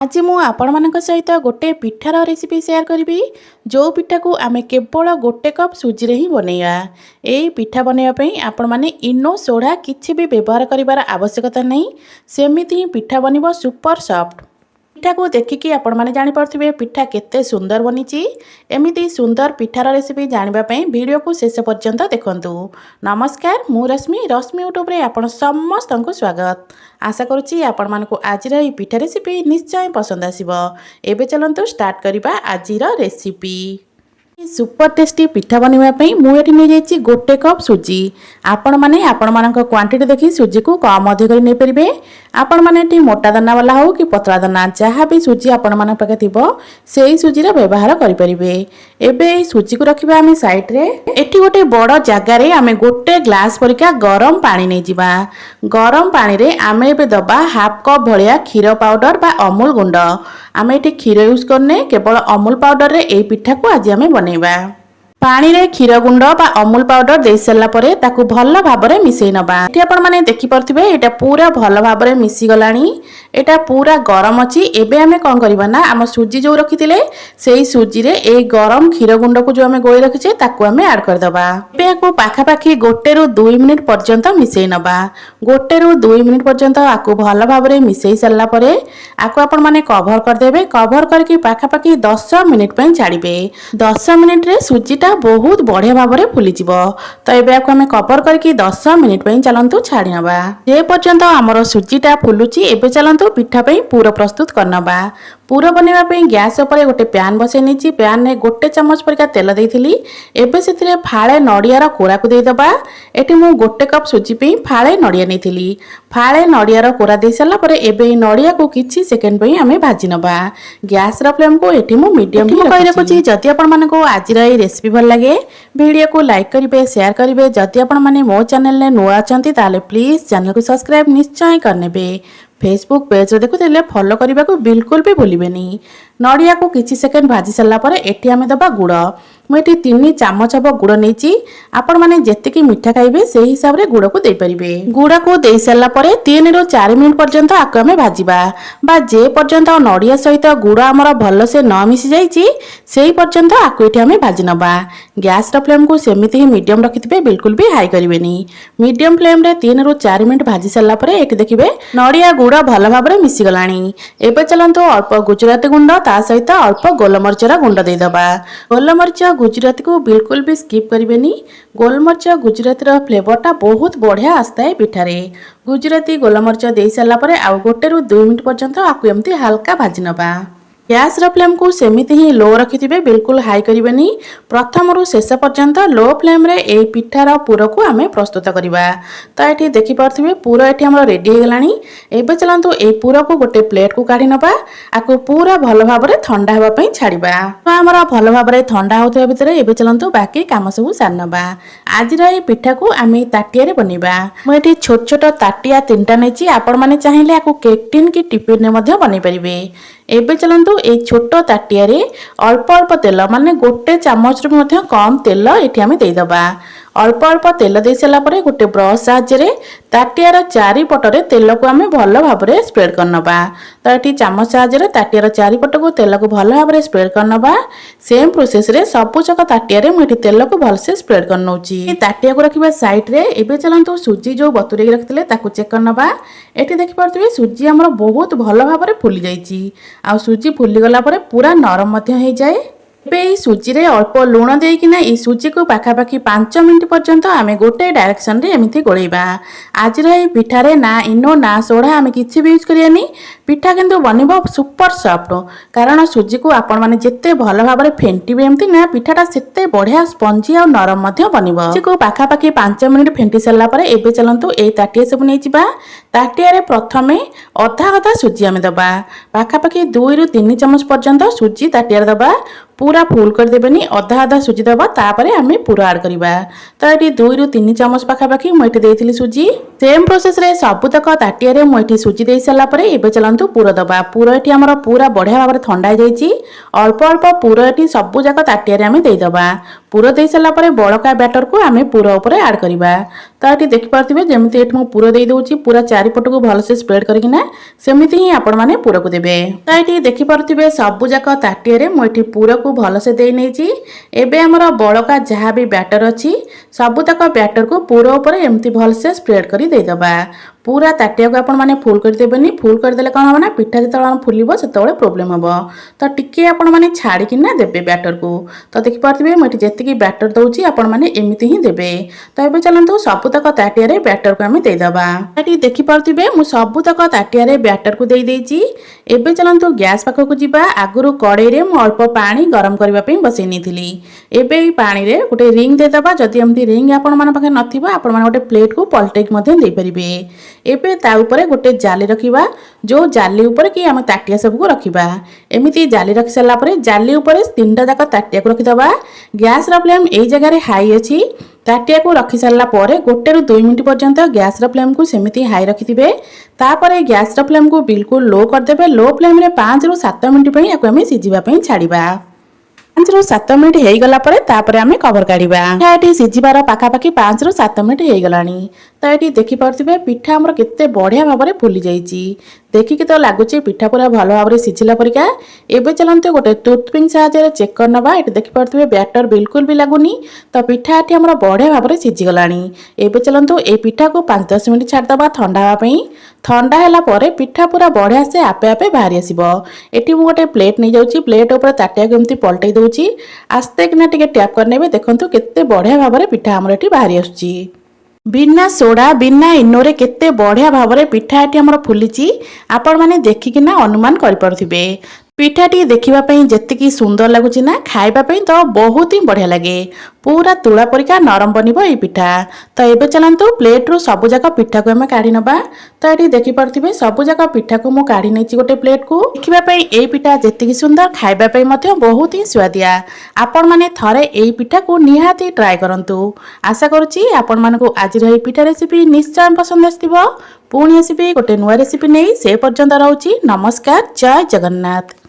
आज मु आपण सहित गोटे पिठार रेसिपी शेयर करी जो पिठा को आम केवल गोटे कप सुजी रे ही बनैया। यही पिठा बनवाई आपण मैंने इनो सोडा किसी भी व्यवहार करार आवश्यकता नहीं, सेमिति ही पिठा बनिबो सुपर सॉफ्ट। पिठा को देखिकी आपण मैंने जानीपे पिठा केते सुंदर बनी। एमती सुंदर पिठार रेसिपी जानापी वीडियो को शेष पर्यंत देखंतु। नमस्कार, मु रश्मि यूट्यूब रे आपण समस्त को स्वागत। आशा करुच्ची आपण मानकु आजिर ई पिठा रेसिपी निश्चय पसंद आसिबो। एबे चलंतु स्टार्ट करिबा आजिर रेसिपी। सुपर टेस्टी पिठा बनवाई मुझे नहीं जाइए गोटे कप सुजी। आपण मैंने क्वांटिटी देखी सुजी को कम अधिक नहीं पारे। आपण मैंने मोटा दाना वाला हो कि पतला दाना जहाँ भी सुजी आपण मन पाखे थी से सुजीर व्यवहार करेंगे। एबे सुजी को रखा आम साइड रे। एटी गोटे बड़ जगार आम गोटे ग्लास परिका गरम पानी नहीं जावा। गरम पानी रे आम एबे दबा हाफ कप भलिया क्षीर पाउडर बा अमूल गुंड। आम ये क्षीर यूज करने केवल अमूल पाउडर रे ए पिठा को आज आम बनैबा। पानी रे क्षीर गुंड बा अमूल पाउडर दे सारा परे ताकू भल भाबरे मिसई नबा। एठी आपण माने देखि परथिबे एटा पूरा भल भाबरे मिसी गलानी। एटा पूरा गरम अछि। एबे आमे कोन करबा ना आम सुजी जो रखितिले सेही सुजी रे ए गरम क्षीर गुंड को जो आमे गोई रखिचे ताकू आमे ऐड कर दबा। एबे आकू पाखा पाखी 1 ରୁ 2 मिनिट पर्यंत मिसई नबा। 1 ରୁ 2 मिनिट पर्यंत आकू भल भाबरे मिसई सारा परे आकू आपण माने कवर कर देबे। कवर करके पाखा पाखी 10 मिनिट पय छाड़िबे। 10 मिनिट रे सुजीटा बहुत बढ़िया भाव में फुली जीवो। तो ये आम कवर करके 10 मिनिट चलतु छाड़ी नवा। जे पर्यंत आमर सुजीटा फुलुची एबे चलतु पिठा पूर प्रस्तुत करनबा। पूर बनवाई गैस उपर गोटे पैन बसई नहीं। पैन में 1 चामच परिका तेल देइथिली। एबे से फाळे नड़ियार कोरा को देदबा। एटी मु 1 कप सुजी पे फाळे नड़िया नेइथिली। फाळे नड़ियार कोरा दे सारा परे एबे नड़िया को किछि सेकेंड पे आमे भाजी नबा। गैस र फ्लेम को एटी मु मीडियम ही रखि रखुची। जदि आपण मानको आजिर ए रेसिपी भल लगे वीडियो को लाइक करिवे, शेयर करिवे। जदि आपण माने मो चैनल ने नुआ अछंती ताले प्लीज चैनल को सब्सक्राइब निश्चय करनेबे। फेसबुक पेज रे देखुले फॉलो करने को बिल्कुल भी भूलिबेनी। नड़िया को किछि सेकेंड भाजी सारा परे एटी आमे दबा गुड़। मुझे 3 चामच हम गुड़ नहीं। आपण माने जेतिकी मिठा खाइबे से हिसाब रे गुड़ को दे परिबे। गुड़ को दे सारा परे 3 ରୁ 4 मिनिट पर्यंत आकु आमे भाजीबा। बा जे पर्यंत नड़िया सहित गुड़ आमर भल से न मिसी जाइछि सेही पर्यंत आकु एठी आमे भाजी नबा। गैस र फ्लेम को सेमिति ही मीडियम रखिथिबे, बिल्कुल भी हाई करिवेनी। मीडियम फ्लेम रे 3 ରୁ 4 मिनिट भाजी सारा परे एठी देखिबे नड़िया गुड़ भल भाव में मिसी गलानी। एबे चलंतु अल्प गुजराती गुंड ता सहित अल्प गोलमरिचर गुंड दे दबा। गोलमरिच गुजराती को बिल्कुल भी स्किप करिवेनी। गोलमरिच गुजराती रो फ्लेवरटा बहुत बढ़िया आस्ता है पिठारे। गुजराती गोलमरिच दे सारा परे आ 1 ରୁ 2 मिनिट पर्यंत आकु एमती हल्का भाजी नबा। गैस र फ्लेम को सेमिति ही लो रखिथिबे, बिल्कुल हाई करिवेनी। प्रथम रु शेष पर्यंत लो फ्लेम रे ए पिठार पूर को आमे प्रस्तुत करिबा। तो एठी देखि परथिबे पूरा एठी हमर रेडी हो गलानी। एबे चलंतु ए पूरा को गोटे प्लेट को काढी नबा। आकु पूरा भल भाव रे ठंडा हेबा पई छाड़िबा। तो हमर भल भाव रे ठंडा होतबा भितरे एबे चलंतु बाकी काम सब सार नबा। आजिर ए पिठा को आमे ताटिया रे बनेबा। म एठी छोट छोट ताटिया 3टा नेची। आपण माने चाहिले आकु केक टिन की टिफिन ने मध्ये बनै परिबे। एबे चलंतु ए छोट ताटिया रे अल्प अल्प तेल माने 1 चामच रु मध्ये कम तेल एठी आमे देई दबा। अल्प अल्प तेल दे सारा परे गोटे ब्रश साहाय्य ताटियार चारिपटे तेल को आमे भल भाव में स्प्रेड करनबा। तो ये चामच साहाय्य ताटियार चारिपट को तेल को भल भाव में स्प्रेड करनबा। सेम प्रोसेस रे सबुचक ताटियारे मुझे तेल को भलसे स्प्रेड करनौची। ताटिया को रखिबा साइड रे। एबे चलंतु सुजी जो बतुरे रखिले ताकू चेक करनबा। एठी देखि परथिबे सुजी हमर बहुत भल भाव में फुली जाइछि। आ सुजी फुली गला परे पूरा नरम मध्य हो जाए। ए सुजी रे अल्प लुण देकिना ए सुजी को पाखापाखी 5 मिनिट पर्यंत आमे गोटे डायरेक्शन रे एमिति गोळेबा। आजिर ए पिठारे ना इनो ना सोडा आमे किछि भी यूज करियानी। पिठा किंतु बनिबो सुपर सॉफ्ट। कारण सुजी को आपण माने जेते भल भाव में फेंटिबे एमति ना पिठाटा सेते बढ़िया स्पंजी और नरम मध्य बनिबो। सुजी को पाखापाखी 5 मिनिट फेंटी सारा परे एबे चलंतु ए ताटिया सब नै जिबा। ताटिया रे प्रथमे अधा सुजी आमे दबा। पाखापाखी 2 ରୁ 3 चामच पर्यंत सुजी ताटिया दबा। पूरा फुल कर देबेनी। अधा सुजी दबा तापरे आमे पूरा ऐड करिबा। तो एटी 2 ରୁ 3 चामच पाखापाखी मुझे देइथिली सुजी। सेम प्रोसेस रे सबुतक ताटिया रे मुझे सुजी दे सारा परे एबे चलंतु पूरा दबा। पूरा एटी हमर पूरा बढ़िया भाव में ठंडा जाइछि। अल्प अल्प पूरा एटी सबु जाक ताटिया रे आमे देई दबा। पूरा दे सारा परे बळका बैटर को आमे पूरा ऊपर ऐड करिबा। तो ये देखिपे जमी ये पुर दे दूसरी पूरा चारिपट को भलसे स्प्रेड करना सेमती ही आपण मैंने पुर को देवे। तो ये देखिपे सबुजाक ताटिए मुझे पुर को भलसे दे नहीं एबे आमर बड़का जहाँ भी बैटर अच्छी सबुतक बैटर को पुर उपर एमती भलसे स्प्रेड कर देदेबा। पूरा ताटिया को आपण मैंने फुल करदेवेनि फुल करदेले कौन हम ना पिठा जो फुलब से प्रोब्लेम हम तो टी आपण मैंने छाड़िकिना देवे बैटर को। तो देखिपे मुझे जी बैटर दूसरी आपण मैंने एमती ही देवे। तो ये चलते सबुतक ताटिया बैटर को आम देदेबा। ये देखिपे मुझे सबुतक ताटिया बैटर को दे देइछि। एबे चलते गैस पाखक जावा आगुरी कड़े मुझे अल्प पानी गरम करने बसई नहीं एबे पानी रे गोटे रिंग देदेबा। जदि एमती रिंग आपण मन पाखे नथिबा आपण माने गोटे प्लेट को पलटेक मध्य दे परिबे। एबे ता ऊपर गोटे जाली रखिबा जो जाली ऊपर कि आम ताटिया सबको रखिबा। एमिति जाली रखि सारा पर जाली ऊपर तीनटा जाक ताटिया को रखिदबा। गैस रा फ्लेम एई जगह रे हाई अछि। ताटिया को रखि सारा पर 1 ରୁ 2 मिनिट पर्यंत गैस रा फ्लेम को सेमिति हाई रखिथिबे। तापर गैस रा फ्लेम को बिल्कुल लो कर देबे। लो फ्लेम रे 5 ରୁ 7 मिनिट पई याको आमे सिजिबा पई छाड़िबा। 5 ରୁ 7 मिनिट हो गला तापर आमे कवर काढ़िबा। ये सिझिबार पाखापाखि 5 ରୁ 7 मिनिट हो गलानी। तो ये देखिपे पिठा आमर केते बढ़िया भाव में फुली जाइए। देखिकी तो लगुच पिठा पूरा भल भाव में सिझिला परिका। एबे चलते गोटे टूथपिक साहाय्य चेक कर नवा। ये देखिपे बैटर बिल्कुल भी लगुनी। तो पिठा ये आमर बढ़िया भाव में सिझीगला। एबे चलते ये पिठा को 5-10 मिनिट छाड़दबा ठंडा होगापी। ठंडा है पिठा पूरा बढ़िया से आपे आपे बाहरी आसब। ये गोटे प्लेट नहीं जाऊँगी। प्लेट उपर ताटिया को एमती पलटई दूसरी आस्ते किना टिके टैप करने देखो केते बढ़िया भाव में पिठा आमर ये बाहरी आसुची। बिना सोडा बिना इनोरे केते बढ़िया भाव में पिठा ये आमर फुली आपण मैंने देखिकिना अनुमान करिपरुथिबे। पिठाटी देखापी जी सुंदर लगुच ना खावाई तो बहुत ही बढ़िया लगे। पूरा तुला परिका नरम बनब ये पिठा। तो ये चलतु प्लेट रू सबुजाक पिठा को आम काढ़ी नवा। तो ये देखिपे सबुजाक पिठा को मुझे काढ़ी नहीं गोटे प्लेट को। देखापी ये पिठा जी सुंदर खावाई बहुत ही स्वादिया। आपण मैंने थरे ये पिठा को निहाती ट्राए करंतु। आशा करुच्ची आपण मानकु आज पिठा रेसिपी निश्चय पसंद आसथिबो। पुणी आसिबी गोटे नुआ रेसिपी नहीं से पर्यंत रहउची। नमस्कार, जय जगन्नाथ।